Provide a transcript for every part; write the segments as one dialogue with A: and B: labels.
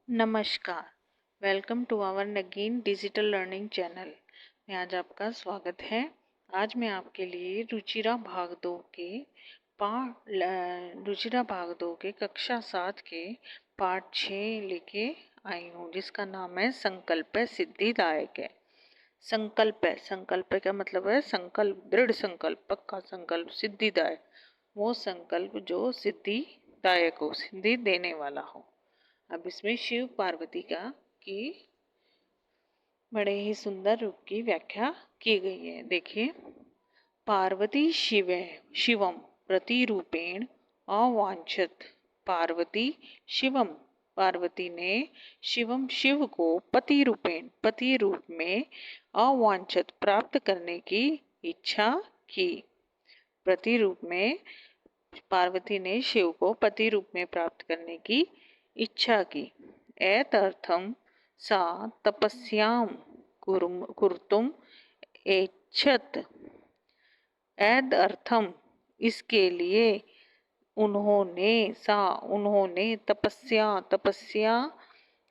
A: नमस्कार। Welcome to our Nageen digital learning channel में आज आपका स्वागत है। आज मैं आपके लिए रुचिरा भाग दो के कक्षा 7 के पाठ 6 लेके आई हूँ, जिसका नाम है संकल्प सिद्धिदायक है। संकल्प का मतलब है संकल्प, दृढ़ संकल्प, पक्का संकल्प। सिद्धिदायक वो संकल्प जो सिद्धिदायक हो, सिद्धि देने वाला हो। अब इसमें शिव पार्वती की बड़े ही सुंदर रूप की व्याख्या की गई है। देखिए, पार्वती शिवम प्रतिरूपेण अवांछत। पार्वती शिवम, पार्वती ने शिवम शिव को पति रूप में अवांछत प्राप्त करने की इच्छा की। पति रूप में पार्वती ने शिव को पति रूप में प्राप्त करने की इच्छा की। एतर्थम सा तपस्याम कुर्तुम ऐच्छत। एदर्थम इसके लिए उन्होंने तपस्या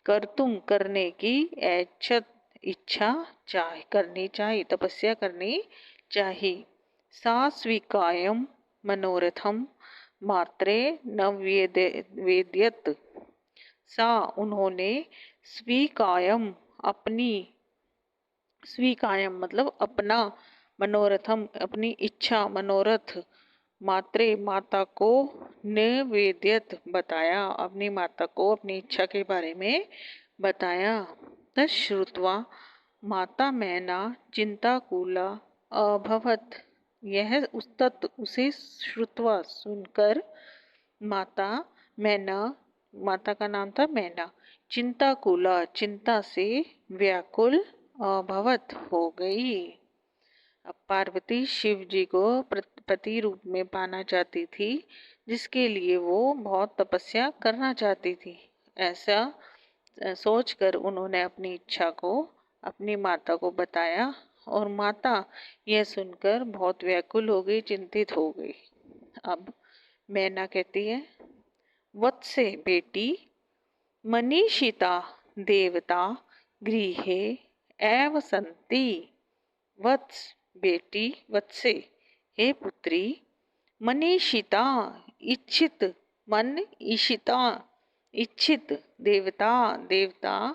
A: कर्तुम करने की ऐच्छत इच्छा करनी चाहिए, तपस्या करनी चाहिए। सा स्वीकायम मनोरथम मात्रे न वेद्यत। सा उन्होंने स्वीकायम स्वीकायम मतलब अपना, मनोरथम अपनी इच्छा, मनोरथ, मात्रे माता को निवेद्यत बताया, अपनी माता को अपनी इच्छा के बारे में बताया। तश्रुत्वा माता मैना चिंताकुला अभवत। यह उसे श्रुत्वा सुनकर माता मैना, माता का नाम था मैना, चिंताकुला चिंता से व्याकुल अभवत हो गई। अब पार्वती शिव जी को पति रूप में पाना चाहती थी, जिसके लिए वो बहुत तपस्या करना चाहती थी। ऐसा सोचकर उन्होंने अपनी इच्छा को अपनी माता को बताया, और माता यह सुनकर बहुत व्याकुल हो गई, चिंतित हो गई। अब मैना कहती है, वत्से बेटी मनीषिता देवता गृहे एव सन्ति। वत्स बेटी, वत्से हे पुत्री, मनीषिता इच्छित, मन ईशिता इच्छित, देवता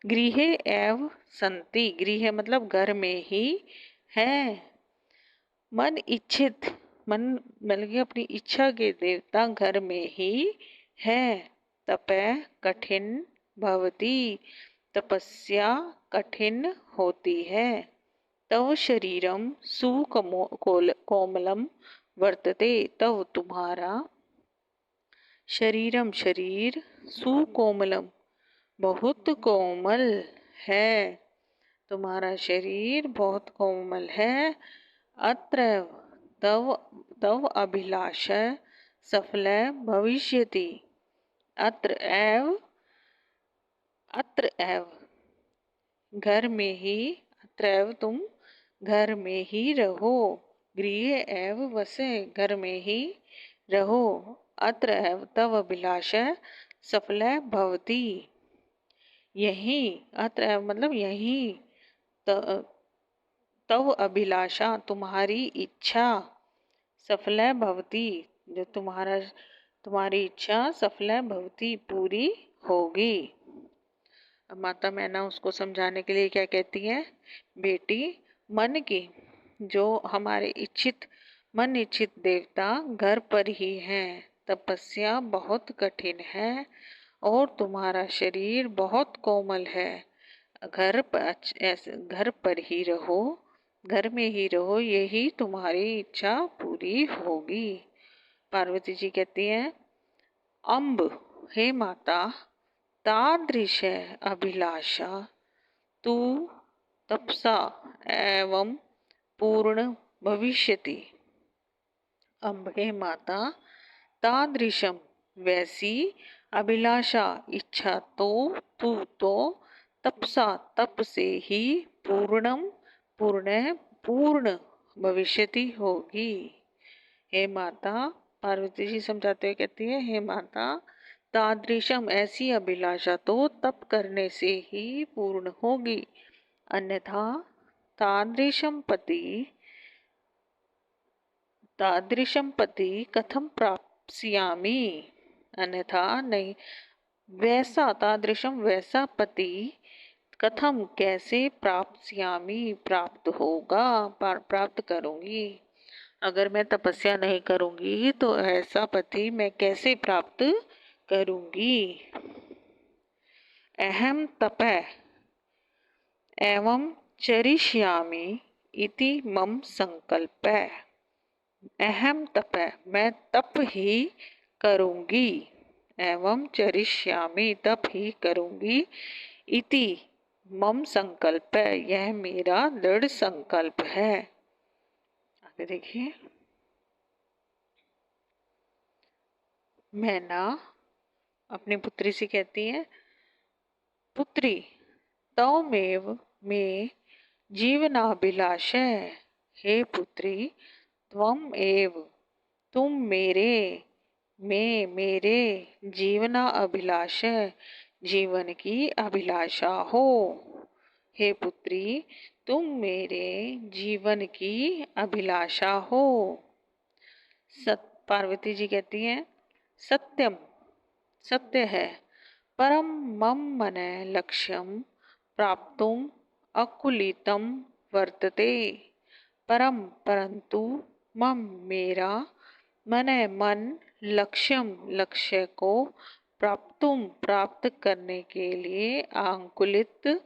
A: गृहे एव सन्ति। गृह मतलब घर में ही है। मन इच्छित, मन बल्कि अपनी इच्छा के देवता घर में ही है। तपे कठिन भवती, तपस्या कठिन होती है। तव शरीरम कोमलम वर्तते। तव तुम्हारा शरीर सुकोमलम बहुत कोमल है। तुम्हारा शरीर बहुत कोमल है। अत्र तव तव अभिलाष सफल भविष्यति। अत्र एव घर में ही, अत्र एव तुम घर में ही रहो। गृह एव वसे घर में ही रहो। अत्र एव तव अभिलाष सफल भवती। यही, अत्र एव मतलब यही, तव अभिलाषा तुम्हारी इच्छा, सफल भवती जो तुम्हारी इच्छा सफल भवती पूरी होगी। अब माता मैना उसको समझाने के लिए क्या कहती है, बेटी मन की, जो हमारे इच्छित, मन इच्छित देवता घर पर ही हैं। तपस्या बहुत कठिन है और तुम्हारा शरीर बहुत कोमल है। घर पर ही रहो, घर में ही रहो, यही तुम्हारी इच्छा पूरी होगी। पार्वती जी कहती हैं, अम्ब हे माता, तादृश अभिलाषा तू तपसा एवं पूर्ण भविष्यति। अम्ब हे माता, तादृशम वैसी, अभिलाषा इच्छा तो तू तो तपसा तप से ही पूर्ण भविष्यति होगी। हे माता, पार्वती जी समझाते हुए कहती है, हे माता, तादृशम ऐसी अभिलाषा तो तप करने से ही पूर्ण होगी, अन्यथा तादृशम पति कथम प्राप्स्यामि, अन्यथा नहीं, वैसा तादृशम वैसा पति कथम कैसे प्राप्स्यामि प्राप्त होगा, प्राप्त करूंगी। अगर मैं तपस्या नहीं करूंगी तो ऐसा पति मैं कैसे प्राप्त करूंगी। अहम तपः एवं चरिष्यामि इति मम संकल्पः। अहम तपः मैं तप ही करूंगी, एवं चरिष्यामि तप ही करूंगी, इति मम संकल्प यह मेरा दृढ़ संकल्प है। आगे देखिए, मैना अपनी पुत्री से कहती है, पुत्री तवमेव मे जीवनाभिलाष है। हे पुत्री, त्वम एव तुम मेरे जीवना अभिलाष जीवन की अभिलाषा हो। हे पुत्री, तुम मेरे जीवन की अभिलाषा हो। पार्वती जी कहती हैं, सत्यम सत्य है, परम मम मन लक्ष्यम प्राप्तुम अकुलितम वर्तते। परम परंतु मम मेरा मन लक्ष्यम लक्ष्य को प्राप्तुम प्राप्त करने के लिए अंकुलित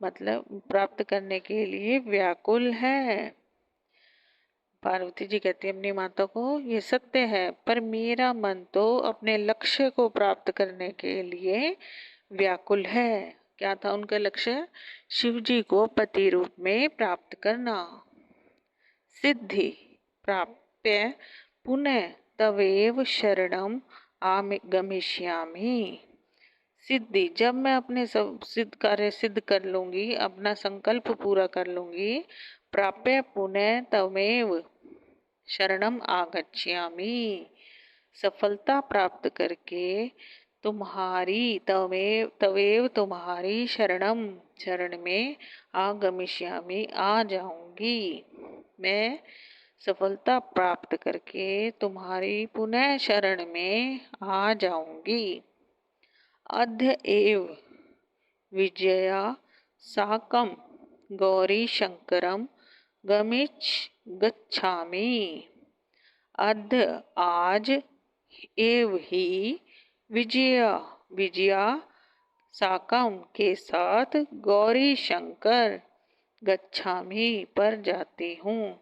A: मतलब प्राप्त करने के लिए व्याकुल है। पार्वती जी कहती है अपनी माता को, ये सत्य है, पर मेरा मन तो अपने लक्ष्य को प्राप्त करने के लिए व्याकुल है। क्या था उनका लक्ष्य? शिव जी को पति रूप में प्राप्त करना। सिद्धि प्राप्य पुनः तवेव शरणम गमिष्यामि। सिद्धि, जब मैं अपने सब सिद्ध कार्य सिद्ध कर लूंगी, अपना संकल्प पूरा कर लूंगी, प्राप्य पुनः तमेव शरणम आगच्छामि, सफलता प्राप्त करके तुम्हारी तवेव तुम्हारी शरण में आगमिष्यामि आ जाऊंगी। मैं सफलता प्राप्त करके तुम्हारी पुनः शरण में आ जाऊंगी। अद्य एव विजया साकं गौरी शंकरम गच्छामि। अद्य आज एव ही विजया साकम के साथ गौरी शंकर गच्छामि पर जाती हूँ।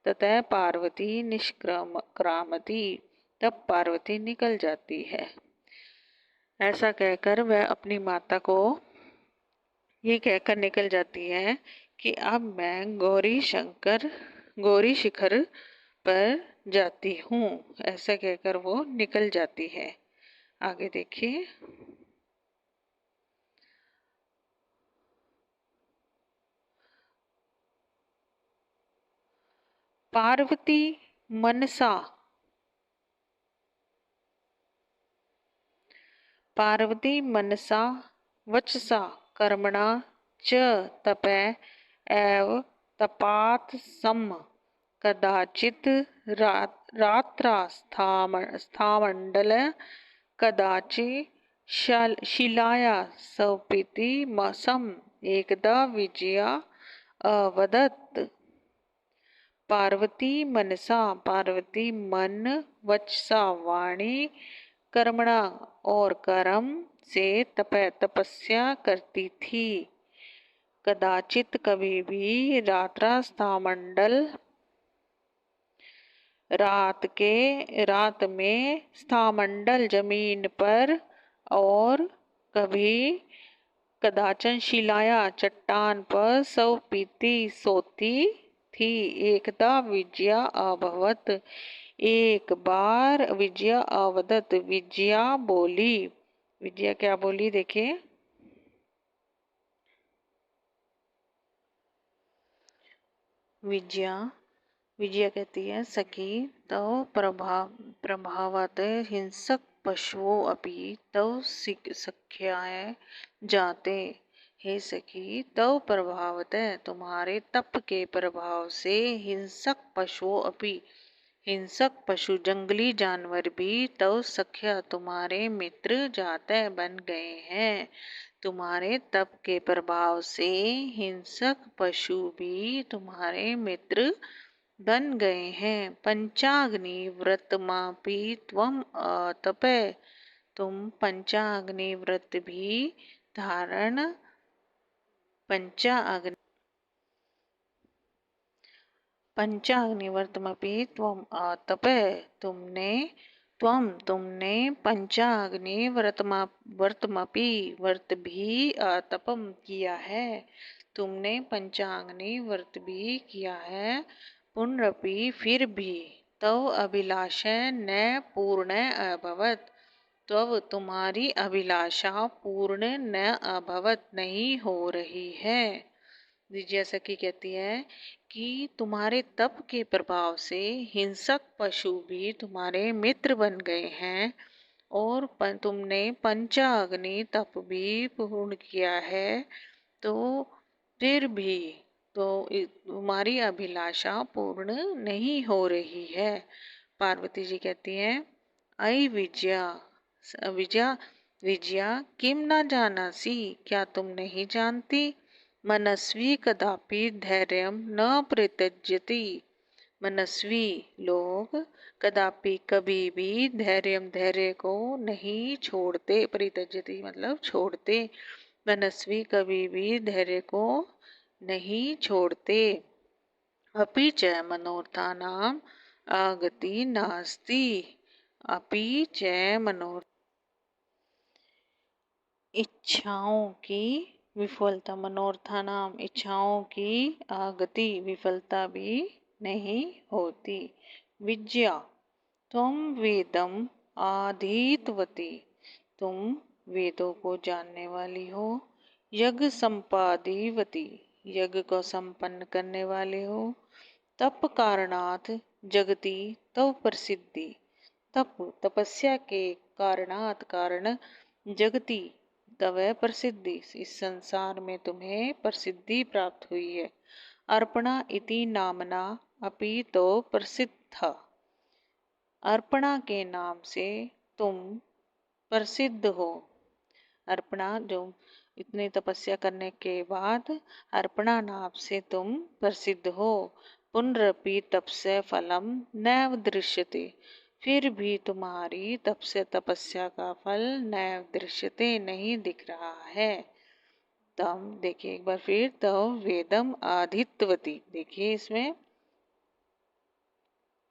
A: ततः पार्वती निष्क्रामती, तब पार्वती निकल जाती है। ऐसा कहकर वह अपनी माता को ये कहकर निकल जाती है कि अब मैं गौरी शिखर पर जाती हूँ। ऐसा कहकर वो निकल जाती है। आगे देखिए, पार्वती मनसा वचसा कर्मणा च तपै एव तपात सम कदाचित रात्रास्थामंडल कदाचित शिलाया सौपीति मसम एकदा विजया अवदत्। पार्वती मन वचसा वाणी, कर्मणा और कर्म से तपस्या करती थी। कदाचित कभी भी रात्रास्थामंडल रात में स्थामंडल जमीन पर, और कभी कदाचन शिलाया चट्टान पर सौपीति सोती थी। एकदा विजया अभवत, एक बार विजया अवदत, विजया बोली। विजया क्या बोली देखिए, विजया कहती है, सखी तो प्रभावत हिंसक पशवो अपि तव सख्याय जाते। हे सखी, तव प्रभावतः तुम्हारे तप के प्रभाव से हिंसक पशुओं अपि हिंसक पशु जंगली जानवर भी तव सख्या तुम्हारे मित्र जाते बन गए हैं। तुम्हारे तप के प्रभाव से हिंसक पशु भी तुम्हारे मित्र बन गए हैं। पंचाग्नि व्रतमापि त्वम अतपे। तुम पंचाग्नि व्रत भी धारण पंचाग्नि पंचाग्निव्रतमपि त्वम आतपः। तुमने पंचाग्निव्रतमपि व्रत भी आतपम किया है। तुमने पंचाग्नि व्रत भी किया है। पुनरपि फिर भी तव अभिलाषा न पूर्ण अभवत। तब तुम्हारी अभिलाषा पूर्ण न अभवत नहीं हो रही है। विजया सखी कहती है कि तुम्हारे तप के प्रभाव से हिंसक पशु भी तुम्हारे मित्र बन गए हैं और तुमने पंचाग्नि तप भी पूर्ण किया है, तो फिर भी तुम्हारी अभिलाषा पूर्ण नहीं हो रही है। पार्वती जी कहती हैं, अय विजया विजया विजया किम न जानासी, क्या तुम नहीं जानती? मनस्वी कदापि धैर्यम न परित्यजति। मनस्वी लोग कदापि कभी भी धैर्य को नहीं छोड़ते। परित्यजति मतलब छोड़ते। मनस्वी कभी भी धैर्य को नहीं छोड़ते। अपि च मनोर्थानाम आगति नास्ति। अपि च इच्छाओं की विफलता, मनोर्थानाम इच्छाओं की आगति विफलता भी नहीं होती। विद्या तुम वेदम आधीतवती। तुम वेदों को जानने वाली हो। यज्ञ संपादिवती, यज्ञ को संपन्न करने वाले हो। तप कारणात जगति तव प्रसिद्धि। तप तपस्या के कारणात कारण जगति तव प्रसिद्धि, इस संसार में तुम्हें प्रसिद्धि प्राप्त हुई है। अर्पणा इति नामना अपि तो प्रसिद्ध। अर्पणा के नाम से तुम प्रसिद्ध हो। अर्पणा जो इतनी तपस्या करने के बाद अर्पणा नाम से तुम प्रसिद्ध हो। पुनरपि तपस्य फलम नैव दृश्यते। फिर भी तुम्हारी तप से तपस्या का फल नैव दृश्यते नहीं दिख रहा है। तम देखिए एक बार फिर, तव वेदम आधित्वती, देखिए इसमें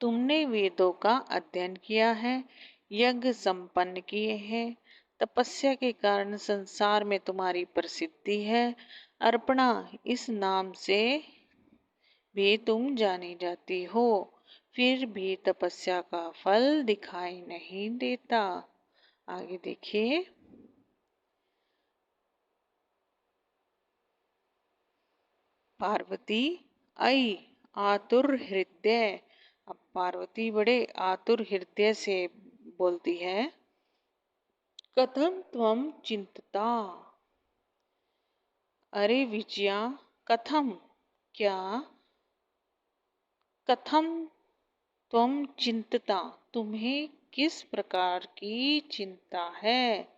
A: तुमने वेदों का अध्ययन किया है, यज्ञ संपन्न किए हैं, तपस्या के कारण संसार में तुम्हारी प्रसिद्धि है। अर्पणा इस नाम से भी तुम जानी जाती हो, फिर भी तपस्या का फल दिखाई नहीं देता। आगे देखिए, पार्वती आई आतुर हृदय। अब पार्वती बड़े आतुर हृदय से बोलती है, कथम त्वम चिंतता। अरे विजया, कथम क्या, कथम त्वम चिंतता, तुम्हें किस प्रकार की चिंता है।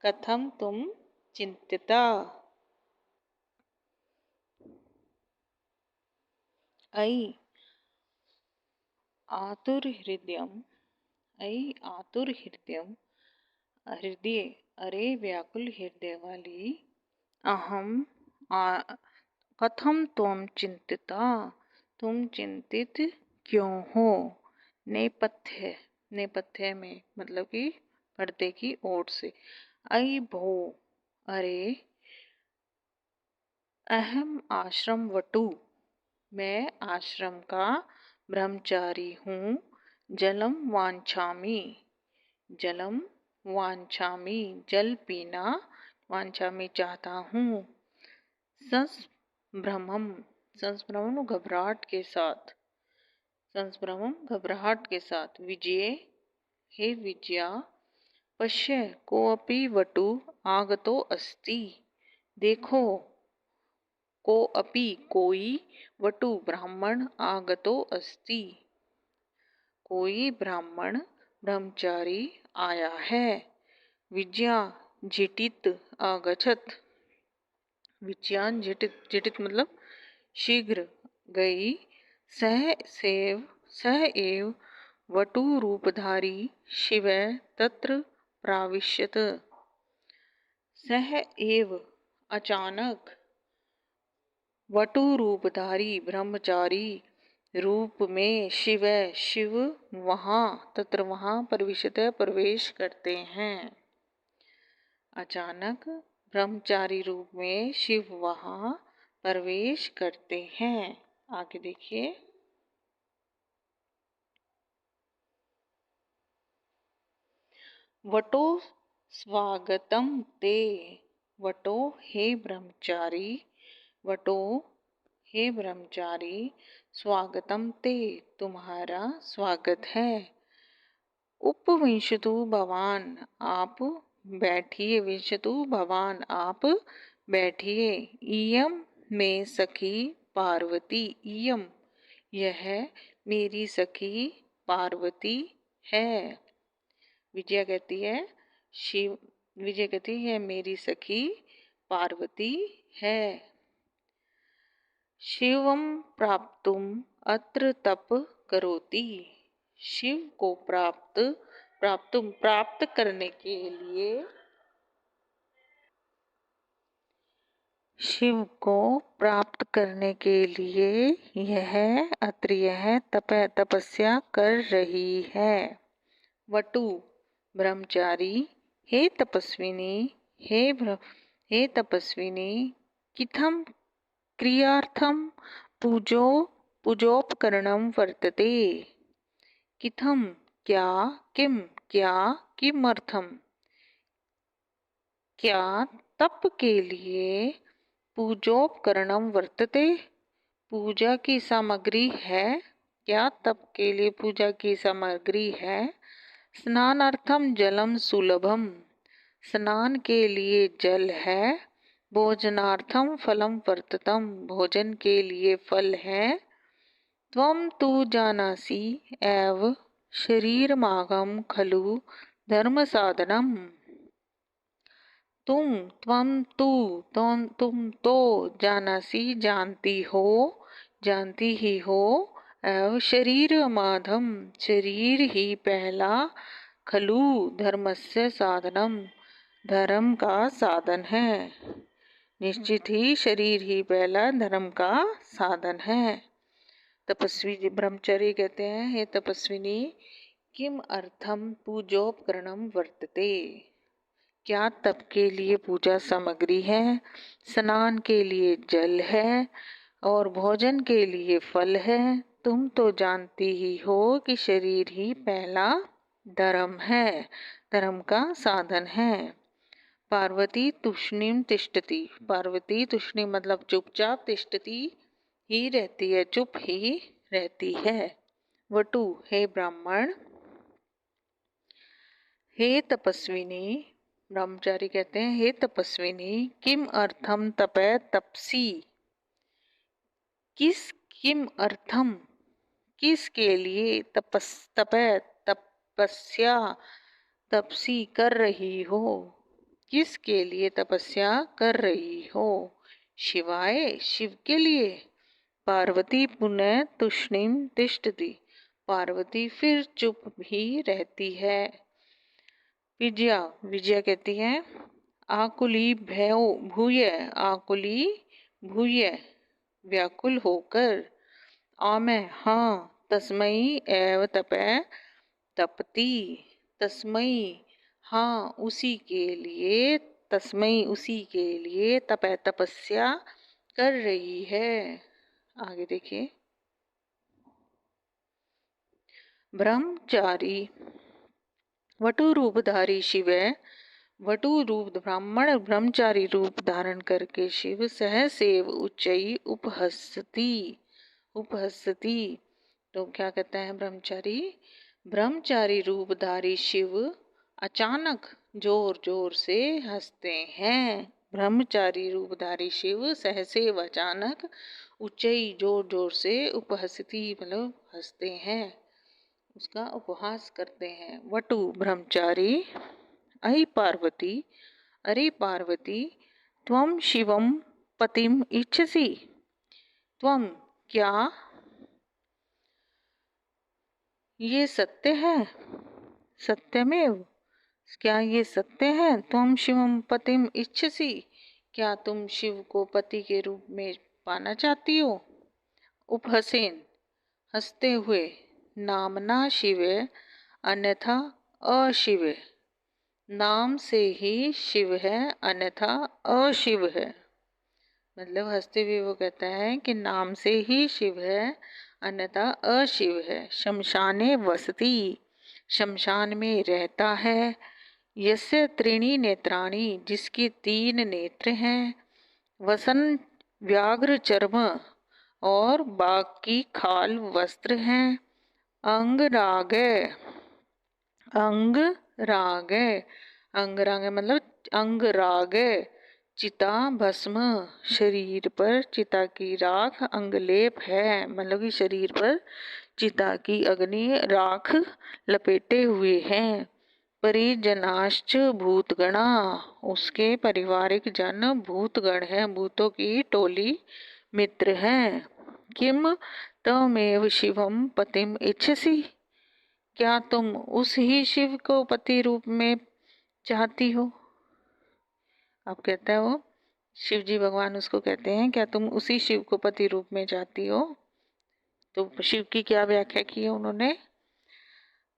A: कथम तुम चिंतिता। अयि आतुर हृदयम, अयि आतुर हृदयम, हृदय अरे व्याकुल हृदय वाली। अहम कथम त्वम चिंतिता, तुम चिंतित क्यों हो। नेपथ्य, नेपथ्य में मतलब कि पर्दे की ओर से। अयि भो, अरे अहम आश्रम वटु, मैं आश्रम का ब्रह्मचारी हूँ। जलम वांछामि, जलम वांछामि, जल पीना वांछामि चाहता हूँ। संस्भ्रमम, संस्भ्रमम घबराहट के साथ, संस्भ्रमम घबराहट के साथ। विजय हे विजया, पश्य कोऽपि वटु आगतो अस्ति। देखो, कोऽपि कोई, वटु ब्राह्मण, आगतो अस्ति कोई ब्राह्मण ब्रह्मचारी आया है। विज्ञा झटित आगछत। विज्ञान झटित, झटित मतलब शीघ्र गई। सह सेव सह एव वटु रूपधारी शिव तत्र प्राविश्यत। सह एव अचानक, वटु रूपधारी ब्रह्मचारी रूप में शिव वहाँ, तत्र वहाँ प्रविशत प्रवेश करते हैं। अचानक ब्रह्मचारी रूप में शिव वहाँ प्रवेश करते हैं। आगे देखिए। वटो स्वागतम ते। वटो हे ब्रह्मचारी, वटो हे ब्रह्मचारी, स्वागतम ते तुम्हारा स्वागत है। उपविशतु भवान, आप बैठिए। विशतु भवान, आप बैठिए। इयम में सखी पार्वती। इयम यह मेरी सखी पार्वती है। विजया कहती है शिव, विजय कहती है मेरी सखी पार्वती है। शिवम प्राप्तुम अत्र तप करोति। शिव को प्राप्त करने के लिए, शिव को प्राप्त करने के लिए यह अत्र यह तपस्या कर रही है। वटु ब्रह्मचारी, हे तपस्विनी, हे तपस्विनी, किथम क्रियार्थम पूजोपकरणम वर्तते। किथम क्या, किमर्थम क्या, तप के लिए, पूजोपकरणम वर्तते पूजा की सामग्री है। क्या तप के लिए पूजा की सामग्री है। स्नानार्थम जलम सुलभम, स्नान के लिए जल है। भोजनार्थम फलम वर्ततम, भोजन के लिए फल है। त्वं तु जानासि एव शरीरमागम खलु धर्म साधनम। तुम तो जानासी जानती ही हो। एव शरीर माधम, शरीर ही पहला, खलु धर्मस्य साधनम, धर्म का साधन है। निश्चित ही शरीर ही पहला धर्म का साधन है। तपस्वी ब्रह्मचारी कहते हैं हे तपस्विनी, किम अर्थम पूजोपकरणम वर्तते। क्या तप के लिए पूजा सामग्री है, स्नान के लिए जल है और भोजन के लिए फल है। तुम तो जानती ही हो कि शरीर ही पहला धर्म है, धर्म का साधन है। पार्वती तूष्णीम तिष्ठति। पार्वती तूष्णी मतलब चुपचाप, तिष्ठति ही रहती है, चुप ही रहती है। वटु हे ब्राह्मण, हे तपस्विनी, ब्रह्मचारी कहते हैं हे तपस्विनी, किम अर्थम तपे तपसी। किम अर्थम, किस के लिए तपस्या तपसी कर रही हो। किस के लिए तपस्या कर रही हो। शिवाय, शिव के लिए। पार्वती पुनः तूष्णीम तिष्ठति। पार्वती फिर चुप भी रहती है। विजया कहती है आकुली भूय, आकुली भूय व्याकुल होकर। आमे हाँ, तस्मयी एव तपे तपती। तस्मयी हाँ, उसी के लिए, तस्मयी उसी के लिए, तपे तपस्या कर रही है। आगे देखिए। ब्रह्मचारी वटु रूपधारी शिव, वटु रूप ब्राह्मण ब्रह्मचारी रूप धारण करके शिव सहसेव उच्चई उपहसती। तो क्या कहता है ब्रह्मचारी, ब्रह्मचारी रूपधारी शिव अचानक जोर जोर से हंसते हैं। ब्रह्मचारी रूपधारी शिव सहसेव अचानक उच्चई जोर जोर से उपहसती मतलब हंसते हैं, उसका उपहास करते हैं। वटु ब्रह्मचारी अहि पार्वती, अरे पार्वती, त्वं शिवम पतिम इच्छसि, त्वं क्या ये सत्य है, सत्यमेव, क्या ये सत्य है? त्वं शिवम पतिम इच्छसि, क्या तुम शिव को पति के रूप में पाना चाहती हो? उपहसेन हंसते हुए, नामना शिव अन्यथा अशिव, नाम से ही शिव है अन्यथा अशिव है। मतलब हंसते हुए वो कहता है कि नाम से ही शिव है अन्यथा अशिव है। शमशाने वसती, शमशान में रहता है। यस्य त्रीणी नेत्राणी, जिसकी 3 नेत्र हैं। वसन व्याघ्र चर्म, और बाघ की खाल वस्त्र हैं। अंग रागे, अंग रागे, अंग रागे मतलब अंग रागे, चिता भस्म, शरीर पर चिता की राख अंगलेप है, मतलब कि शरीर पर चिता की अग्नि राख लपेटे हुए हैं। परिजनाश्च भूतगणा, उसके पारिवारिक जन भूतगण हैं, भूतों की टोली मित्र हैं। किम तमेव शिवम पतिम इच्छसि, क्या तुम उस ही शिव को पति रूप में चाहती हो? अब कहता है वो शिव जी भगवान उसको कहते हैं क्या तुम उसी शिव को पति रूप में चाहती हो? तो शिव की क्या व्याख्या की है उन्होंने?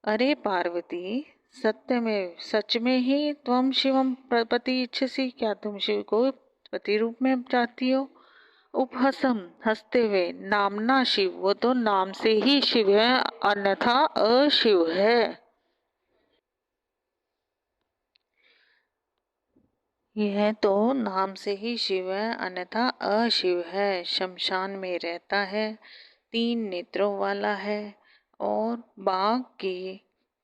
A: अरे पार्वती, सत्य में सच में ही त्वम शिवम पति इच्छसि, क्या तुम शिव को पति रूप में चाहती हो? उपहसम हंसते हुए, नामना शिव, वो तो नाम से ही शिव है अन्यथा अशिव है। यह तो नाम से ही शिव है अन्यथा अशिव है। शमशान में रहता है, 3 नेत्रों वाला है और बाघ के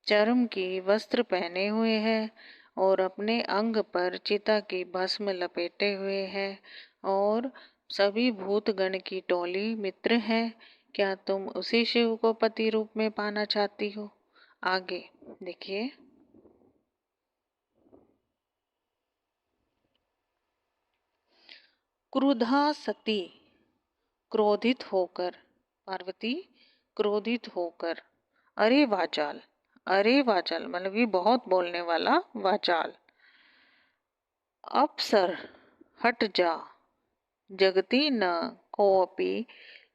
A: चर्म के वस्त्र पहने हुए है और अपने अंग पर चिता की भस्म लपेटे हुए है और सभी भूतगण की टोली मित्र है। क्या तुम उसी शिव को पति रूप में पाना चाहती हो? आगे देखिए। क्रुधा सती, क्रोधित होकर, पार्वती क्रोधित होकर, अरे वाचाल, अरे वाचाल मतलब ये बहुत बोलने वाला वाचाल। अप्सर हट जा, जगति न कोऽपि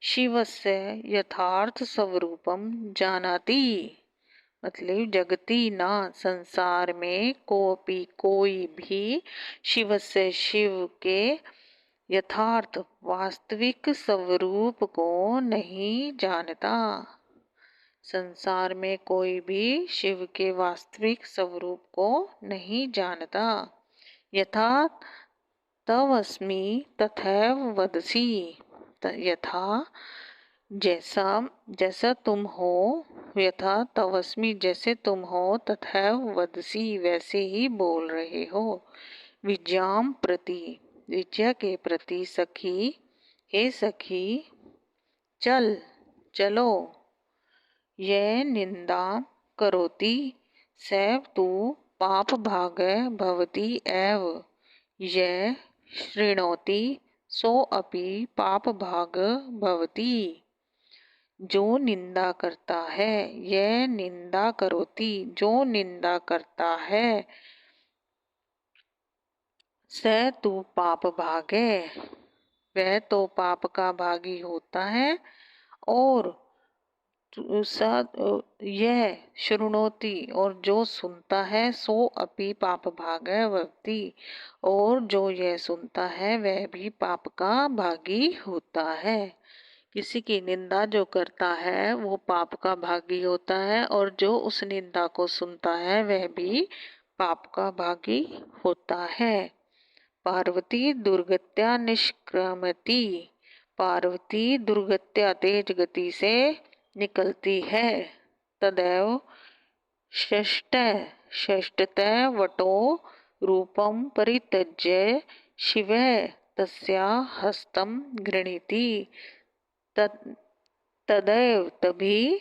A: शिवस्य यथार्थ स्वरूपम जानाति, मतलब जगति ना, संसार में कोऽपि कोई भी शिवस्य शिव के यथार्थ वास्तविक स्वरूप को नहीं जानता। संसार में कोई भी शिव के वास्तविक स्वरूप को नहीं जानता। यथा तवस्मि तथैव वदसि, यथा जैसा जैसा तुम हो, यथा तवस्मि जैसे तुम हो, तथैव वदसि वैसे ही बोल रहे हो। विज्ञाम प्रति, विद्या के प्रति, सखी हे सखी, चल चलो, ये निंदा करोति सैव तु पाप भाग भवति एव, ये शृणोति सो अपि पाप भाग भवति। जो निंदा करता है, यह निंदा करोति जो निंदा करता है, स तु पाप भागे वह तो पाप का भागी होता है। और यह शृणोति और जो सुनता है, सो अपि पाप भाग भवति और जो यह सुनता है वह भी पाप का भागी होता है। किसी की निंदा जो करता है वो पाप का भागी होता है और जो उस निंदा को सुनता है वह भी पाप का भागी होता है। पार्वती दुर्गत्या निष्क्रमति, पार्वती दुर्गत्या तेज गति से निकलती है। तदैव षष्ठ षष्ठतः वटो रूपं परित्यज्य शिवः तस्या हस्तं गृह्णीति तदैव तभी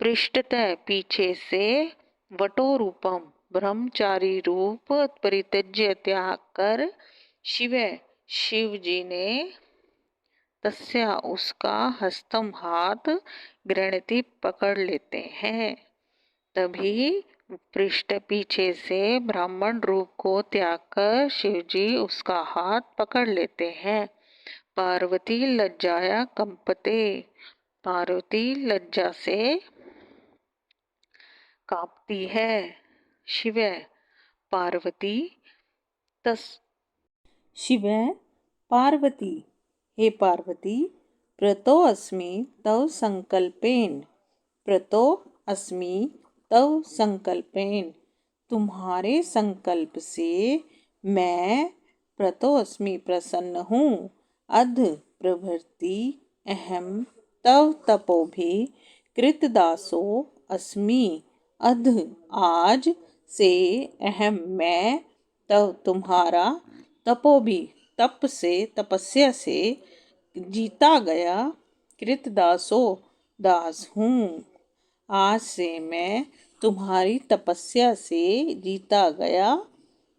A: पृष्ठतः पीछे से वटो रूपम ब्रह्मचारी रूप परित्यज्य त्याग कर शिव जी ने तस्या उसका हस्तम हाथ गृह्णति पकड़ लेते हैं। तभी पृष्ठ पीछे से ब्राह्मण रूप को त्याग कर शिवजी उसका हाथ पकड़ लेते हैं। पार्वती लज्जाया कंपते, पार्वती लज्जा से कांपती है। शिव पार्वती तस शिव पार्वती, हे पार्वती, प्रतो अस्मि तव संकल्पेन, प्रतो अस्मि तव संकल्पेन, तुम्हारे संकल्प से मैं प्रतो अस्मि प्रसन्न हूँ। अध प्रभृति अहम तव तपोभि कृतदासो अस्मि, अध आज से अहम मैं तव तुम्हारा तपोभि तप से तपस्या से जीता गया कृतदासो दास हूँ। आज से मैं तुम्हारी तपस्या से जीता गया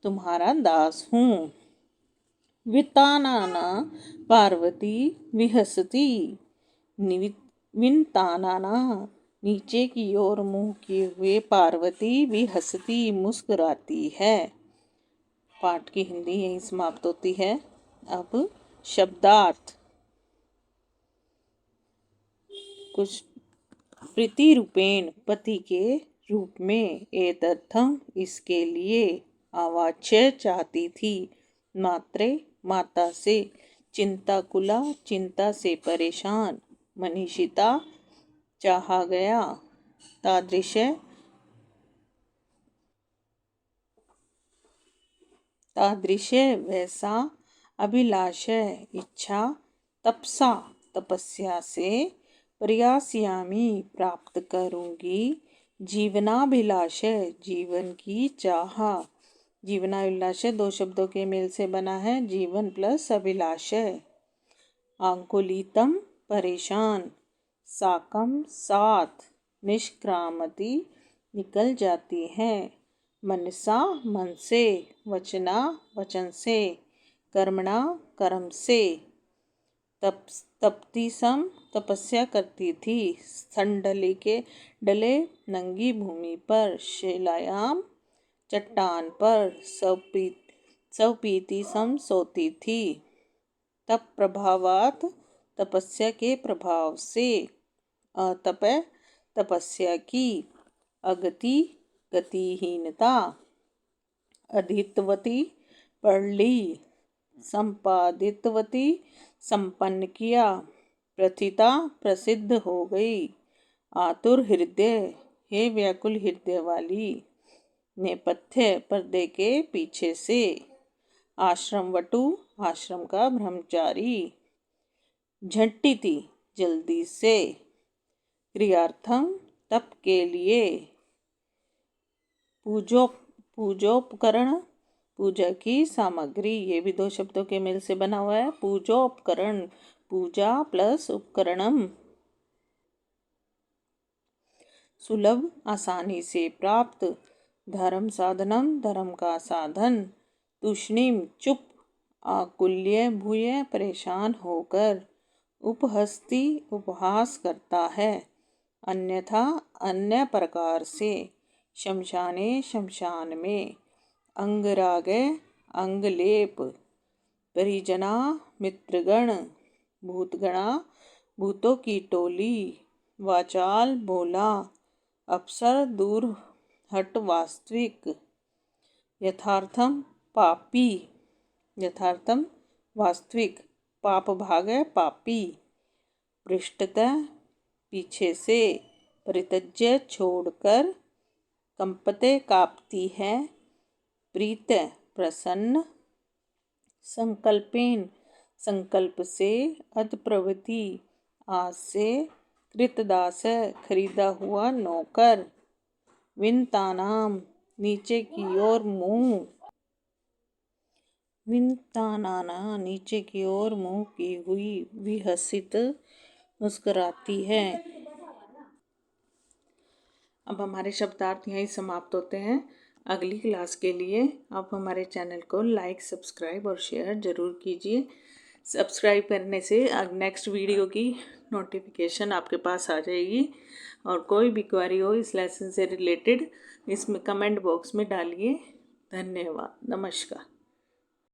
A: तुम्हारा दास हूँ। वितानाना पार्वती विहसती, विनतानाना नीचे की ओर मुंह किए हुए पार्वती भी हंसती मुस्कुराती है। पाठ की हिंदी यहीं समाप्त होती है। अब शब्दार्थ। कुछ प्रीति रूपेण पति के रूप में, एतर्थम इसके लिए, आवाच्य चाहती थी, मात्रे माता से, चिंताकुला चिंता से परेशान, मनीषिता चाहा गया, तादृश वैसा, अभिलाषय इच्छा, तपसा तपस्या से, प्रयास्यामि प्राप्त करूंगी, जीवनाभिलाषय जीवन की चाह। जीवनाभिलाषय दो शब्दों के मेल से बना है, जीवन प्लस अभिलाषय। आंकुलितम परेशान, साकम साथ, निष्क्रामति निकल जाती है, मनसा मन से, वचना वचन से, कर्मणा कर्म से, तपती सम तपस्या करती थी, संडली के डले नंगी भूमि पर, शिलायाम चट्टान पर, सवपीति सम सोती थी, तप प्रभावात तपस्या के प्रभाव से, अतप तपस्या की, अगति गतिहीनता, अधितवती पढ़ ली, संपादितवती संपन्न किया, प्रथिता प्रसिद्ध हो गई, आतुर हृदय हे व्याकुल हृदय वाली, नेपथ्य पर्दे के पीछे से, आश्रम वटु आश्रम का ब्रह्मचारी, झट्टिति जल्दी से, क्रियार्थम तप के लिए, पूजोपकरण पूजा की सामग्री। ये भी दो शब्दों के मेल से बना हुआ है, पूजोपकरण पूजा प्लस उपकरणम, सुलभ आसानी से प्राप्त, धर्म साधनम धर्म का साधन, तूष्णीम चुप, आकुल्य भूय परेशान होकर, उपहस्ती उपहास करता है, अन्यथा अन्य प्रकार से, शमशाने शमशान में, अंगरागे अंगलेप, परिजना मित्रगण, भूतगणा भूतों की टोली, वाचाल बोला, अप्सर दूर हट वास्तविक, यथार्थम पापी, यथार्थम वास्तविक, पाप भाग है पापी, पृष्ठतः पीछे से, परित्यज्य छोड़कर, कंपते कांपती है, प्रीत प्रसन्न, संकल्पेन संकल्प से, अधप्रवृत्ति आज से, कृतदास खरीदा हुआ नौकर, विनतानाम नीचे की ओर मुंह, विंतानाना नीचे की ओर मुंह की हुई विहसित मुस्कुराती है। अब हमारे शब्दार्थ यहीं समाप्त होते हैं। अगली क्लास के लिए आप हमारे चैनल को लाइक, सब्सक्राइब और शेयर ज़रूर कीजिए। सब्सक्राइब करने से नेक्स्ट वीडियो की नोटिफिकेशन आपके पास आ जाएगी। और कोई भी क्वेरी हो इस लेसन से रिलेटेड इसमें कमेंट बॉक्स में डालिए। धन्यवाद। नमस्कार।